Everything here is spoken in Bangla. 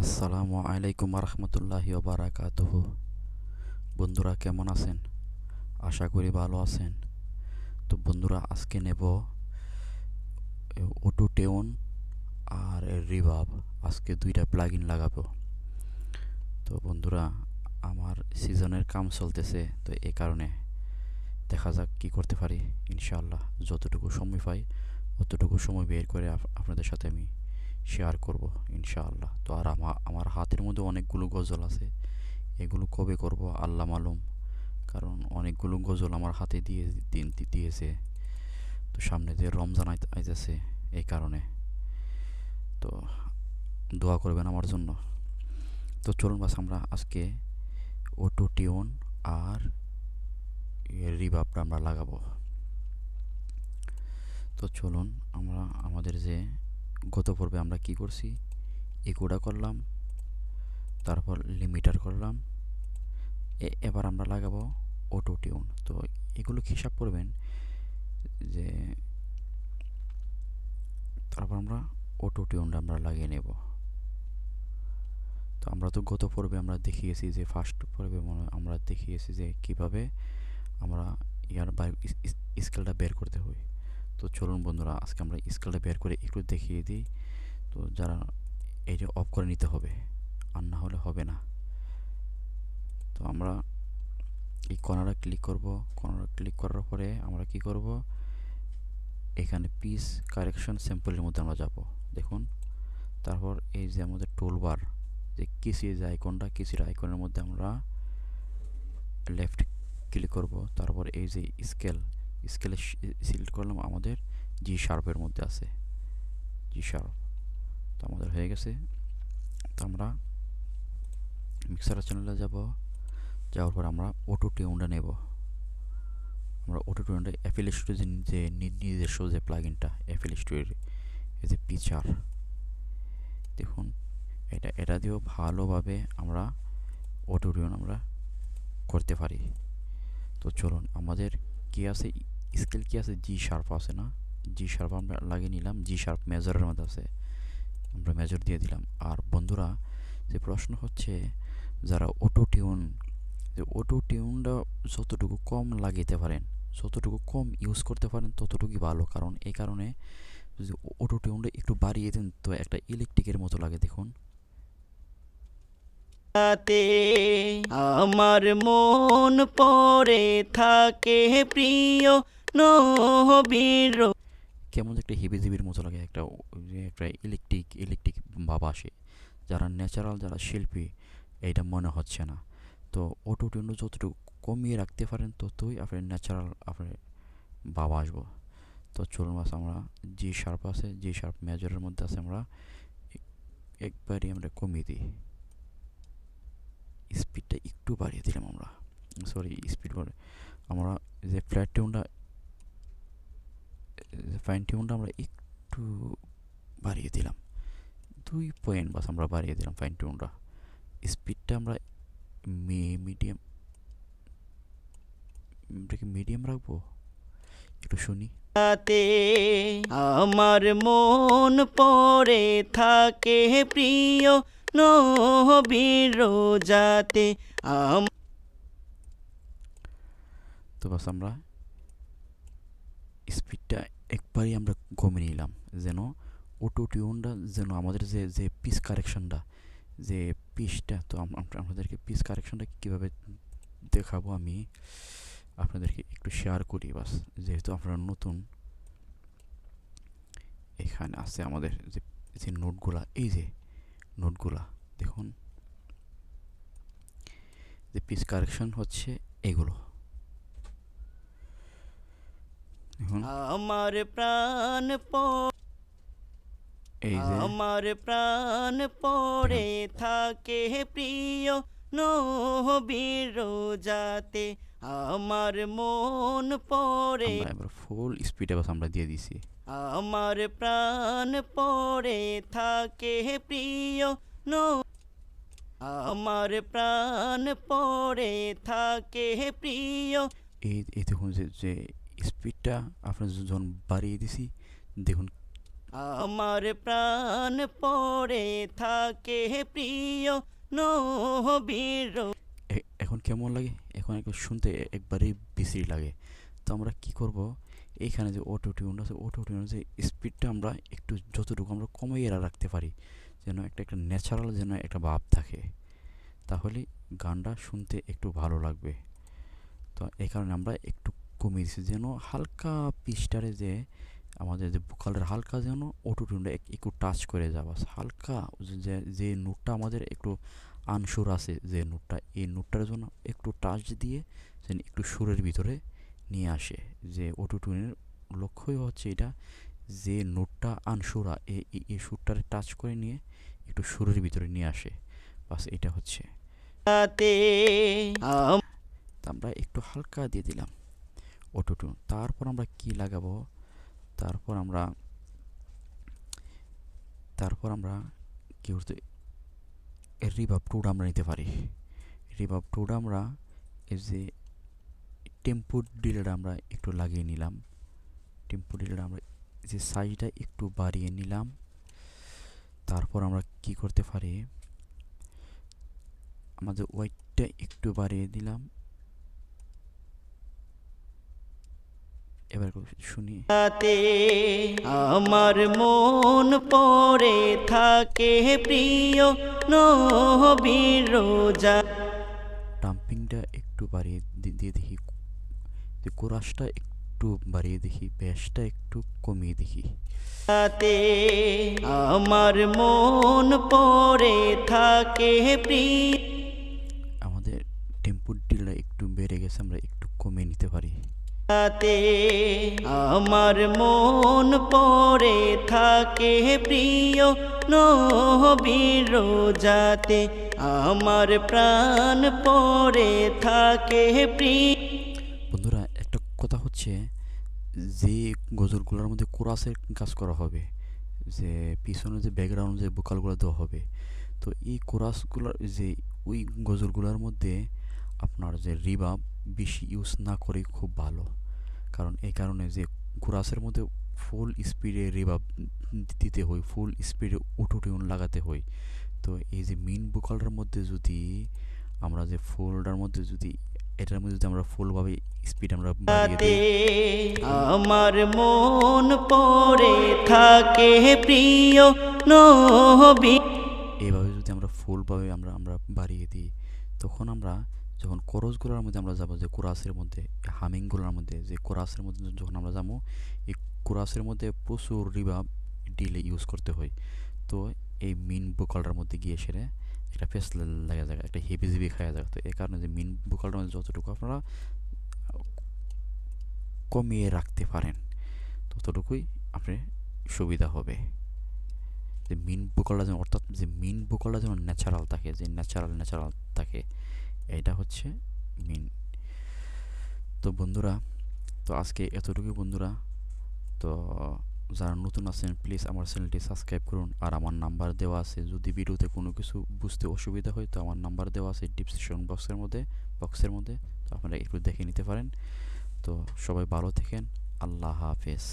আসসালামু আলাইকুম রহমতুল্লাহি ওবারাকাতুহু। বন্ধুরা কেমন আছেন? আশা করি ভালো আছেন। তো বন্ধুরা আজকে নেব অটোটিউন আর রিভার্ব। আজকে দুইটা প্লাগইন লাগাবো। তো বন্ধুরা আমার সিজনের কাম চলতেছে, তো এই কারণে দেখা যাক কি করতে পারি। ইনশাআল্লাহ যতটুকু সময় পাই অতটুকু সময় বের করে আপনাদের সাথে আমি শেয়ার করব ইনশাআল্লাহ। তো আর আমার হাতের মধ্যে অনেকগুলো গজল আছে, এগুলো কবে করব আল্লাহ মালুম। কারণ অনেকগুলো গজল আমার হাতে দিয়েছে। তো সামনে যে রমজান আইতেছে, এই কারণে তো দোয়া করবেন আমার জন্য। তো চলুন বাস আমরা আজকে অটো টিউন আর রিভার্বটা আমরা লাগাবো। তো চলুন আমরা আমাদের যে গত পর্বে আমরা কি করছি, ইকোডা করলাম, তারপর লিমিটার করলাম, এবার আমরা লাগাবো অটো টিউন। তো এগুলো হিসাব করবেন যে তারপর আমরা অটো টিউনটা আমরা লাগিয়ে নেব। তো আমরা তো গত পর্বে আমরা দেখিয়েছি যে ফার্স্ট পর্বে আমরা দেখিয়েছি যে কিভাবে আমরা ইয়ার স্কেলটা বের করতে হয়। তো চলুন বন্ধুরা আজকে আমরা স্কেলটা বের করে একটু দেখিয়ে দিই। তো যারা এইটা অফ করে নিতে হবে, আর না হলে হবে না। তো আমরা এই কর্নারে ক্লিক করব। কর্নারে ক্লিক করার পরে আমরা কি করব, এখানে পিস কারেকশন স্যাম্পলের মধ্যে আমরা যাব। দেখুন, তারপর এই যে আমাদের টুলবার, যে কিসির যে আইকনটা, কিসির আইকনের মধ্যে আমরা লেফট ক্লিক করব। তারপর এই যে স্কেলে সিলেক্ট করলাম, আমাদের জি শার্পের মধ্যে আছে জি শার্প। তো আমাদের হয়ে গেছে। তো আমরা মিক্সার চ্যানেলে যাব। যাওয়ার পর আমরা অটো টিউনটা নেব। আমরা অটো টিউনটা এফএল স্টুডিও যে নিজস্ব যে প্লাগইনটা এফএল স্টুডিওর, এই যে পিকচার দেখুন, এটা দিয়েও ভালোভাবে আমরা অটো টিউন আমরা করতে পারি। তো চলুন আমাদের কি আছে, স্কেল কি আছে, জি শার্প আছে না, জি শার্প আমরা লাগিয়ে নিলাম। জি শার্প মেজরের মধ্যে আছে, আমরা মেজর দিয়ে দিলাম। আর বন্ধুরা যে প্রশ্ন হচ্ছে, যারা অটো টিউনটা যতটুকু কম লাগাইতে পারেন, যতটুকু কম ইউজ করতে পারেন ততটুকুই ভালো। কারণ এই কারণে যদি অটো টিউনটা একটু বাড়িয়ে দেন তো একটা ইলেকট্রিকের মতো লাগে। দেখুন, রাতে আমার মন পড়ে থাকে প্রিয় নবীর। কেমন একটা হিবিজিবির মতো লাগে, একটা ইলেকট্রিক ভাব আসে। যারা ন্যাচারাল, যারা শিল্পী, এইটা মনে হচ্ছে না। তো অটো টিউনটা যতটুকু কমিয়ে রাখতে পারেন ততই আপনার ন্যাচারাল আপনার ভাব আসবো। তো চলুন বাস আমরা জি শার্প আছে, জি শার্প মেজরের মধ্যে আছে, আমরা একবারই আমরা কমিয়ে দিই। স্পিডটা একটু বাড়িয়ে দিলাম আমরা, সরি স্পিড বাড়ে। আমরা যে ফ্ল্যাট টিউনটা, ফাইন টিউনটা আমরা একটু বাড়িয়ে দিলাম, 2 পয়েন্ট বাস আমরা বাড়িয়ে দিলাম ফাইন টিউনটা। স্পিডটা আমরা মিডিয়াম, মিডিয়াম রাখবো, একটু শুনি। রাতে আমার মন পড়ে থাকে প্রিয় নবীর যাতে। তো বাস আমরা স্পিডটা একবারই আমরা কমিয়ে নিলাম, যেন অটো টিউনটা যেন আমাদের যে যে পিচ কারেকশনটা, যে পিচটা, তো আপনাদেরকে পিচ কারেকশনটা কীভাবে দেখাবো আমি আপনাদেরকে একটু শেয়ার করি বাস। যেহেতু আপনারা নতুন, এখানে আছে আমাদের যে যে নোটগুলা, এই যে নোটগুলা দেখুন, যে পিচ কারেকশন হচ্ছে এগুলো দেখুন। আমার প্রাণ এই যে আমার প্রাণ পড়ে থাকে প্রিয় নবীর যাতে। আমার মন পড়ে, আমরা এবার ফুল স্পিডে বাস আমরা দিয়ে দিছি। আমার প্রাণ পড়ে থাকে প্রিয় আমার প্রাণ পড়ে থাকে প্রিয়। এই দেখুন যে যে স্পিডটা আপনার যখন বাড়িয়ে দিছি, দেখুন আমার প্রাণ পড়ে থাকে প্রিয় নবীর। এখন কেমন লাগে? এখন একবার শুনতে একবারেই বিশ্রী লাগে। তো আমরা কি করব, এইখানে যে অটো টিউন আছে, অটো টিউনের যে স্পিডটা আমরা একটু যতটুকু আমরা কমিয়ে রাখতে পারি, যেন একটা ন্যাচারাল যেন একটা ভাব থাকে, তাহলে গানটা শুনতে একটু ভালো লাগবে। তো এই কারণে আমরা একটু কমিয়ে দিচ্ছি, যেন হালকা পিচটারে যে আমাদের যে ভোকালের হালকা যেন অটো টিউনটা একটু টাচ করে যাওয়া হালকা, যে যে নোটটা আমাদের একটু আনসুর আছে, যে নোটটা, এই নোটটার জন্য একটু টাচ দিয়ে যেন একটু সুরের ভিতরে নিয়ে আসে। যে অটো টিউনের লক্ষ্যই হচ্ছে এটা, যে নোটটা আনসুরা এই সুরটারে টাচ করে নিয়ে একটু সুরের ভিতরে নিয়ে আসে, বাস এটা হচ্ছে। রাতে তা আমরা একটু হালকা দিয়ে দিলাম অটো টিউন। তারপর আমরা কি লাগাবো, তারপর আমরা তারপর আমরা কি করতে, রিভার্ব টুটা আমরা নিতে পারি। রিভার্ব টুটা আমরা এই যে টেম্পো ডিলেটা আমরা একটু লাগিয়ে নিলাম। টেম্পো ডিলেটা আমরা যে সাইজটা একটু বাড়িয়ে নিলাম। তারপর আমরা কি করতে পারি, আমাদের ওয়েটটা একটু বাড়িয়ে দিলাম। এবার শুনি। রাতে আমার মন পড়ে থাকে প্রিয় নবীর রোজা। ডাম্পিংটা একটু বাড়িয়ে দিয়ে দেখি, যে কোরাসটা একটু বাড়িয়ে দেখি, ব্যাসটা একটু কমিয়ে দেখি। রাতে আমার মন পড়ে থাকে প্রিয়। আমাদের টেম্পো ডিলটা একটু বেড়ে গেছে, আমরা একটু কমিয়ে নিতে পারি। রাতে আমার মন পড়ে থাকে প্রিয় নবীর রোজাতে। আমার প্রাণ পড়ে থাকে প্রিয়। বন্ধুরা, একটা কথা হচ্ছে, যে গজলগুলোর মধ্যে কোরাসের কাজ করা হবে, যে পিছনে যে ব্যাকগ্রাউন্ড যে ভোকালগুলো দেওয়া হবে, তো এই কোরাসগুলোর যে ওই গজলগুলোর মধ্যে আপনার যে রিভার্ব বেশি ইউজ না করেই খুব ভালো। কারণ এই কারণে যে কোরাসের মধ্যে ফুল স্পিডে রিভার্ব দিতে হয়, ফুল স্পিডে অটো টিউন লাগাতে হয়। তো এই যে মেইন ভোকালটার মধ্যে যদি আমরা যে ফুলটার মধ্যে যদি এটার মধ্যে যদি আমরা ফুলভাবে স্পিড আমরা বাড়িয়ে রাতে দিই, আমার মন পড়ে থাকে প্রিয় নবী। এইভাবে যদি আমরা ফুলভাবে আমরা আমরা বাড়িয়ে দিই, তখন আমরা যখন কোরাসগুলোর মধ্যে আমরা যাবো, যে কোরাসের মধ্যে হামিংগুলোর মধ্যে, যে কোরাসের মধ্যে যখন আমরা যাবো, এই কোরাসের মধ্যে প্রচুর রিভার্ব ডিলে ইউজ করতে হয়। তো এই মেইন ভোকালটার মধ্যে গিয়ে সেরে একটা ফেস লাগা যায়, একটা হেভি জিবি খাওয়া যায়। তো এই কারণে যে মেইন ভোকালটার মধ্যে যতটুকু আপনারা কমিয়ে রাখতে পারেন, ততটুকুই আপনার সুবিধা হবে। যে মেইন ভোকালটা যেন, অর্থাৎ যে মেইন ভোকালটা যেন ন্যাচারাল থাকে, যে ন্যাচারাল থাকে, এটা হচ্ছে মেইন। তো বন্ধুরা, তো আজকে এতটুকুই বন্ধুরা। তো যারা নতুন আছেন প্লিজ আমার চ্যানেলটি সাবস্ক্রাইব করুন, আর আমার নাম্বার দেওয়া আছে, যদি ভিডিওতে কোনো কিছু বুঝতে অসুবিধা হয় তো আমার নাম্বার দেওয়া আছে ডিসক্রিপশন বক্সের মধ্যে, তো আপনারা একটু দেখে নিতে পারেন। তো সবাই ভালো থাকেন, আল্লাহ হাফেজ।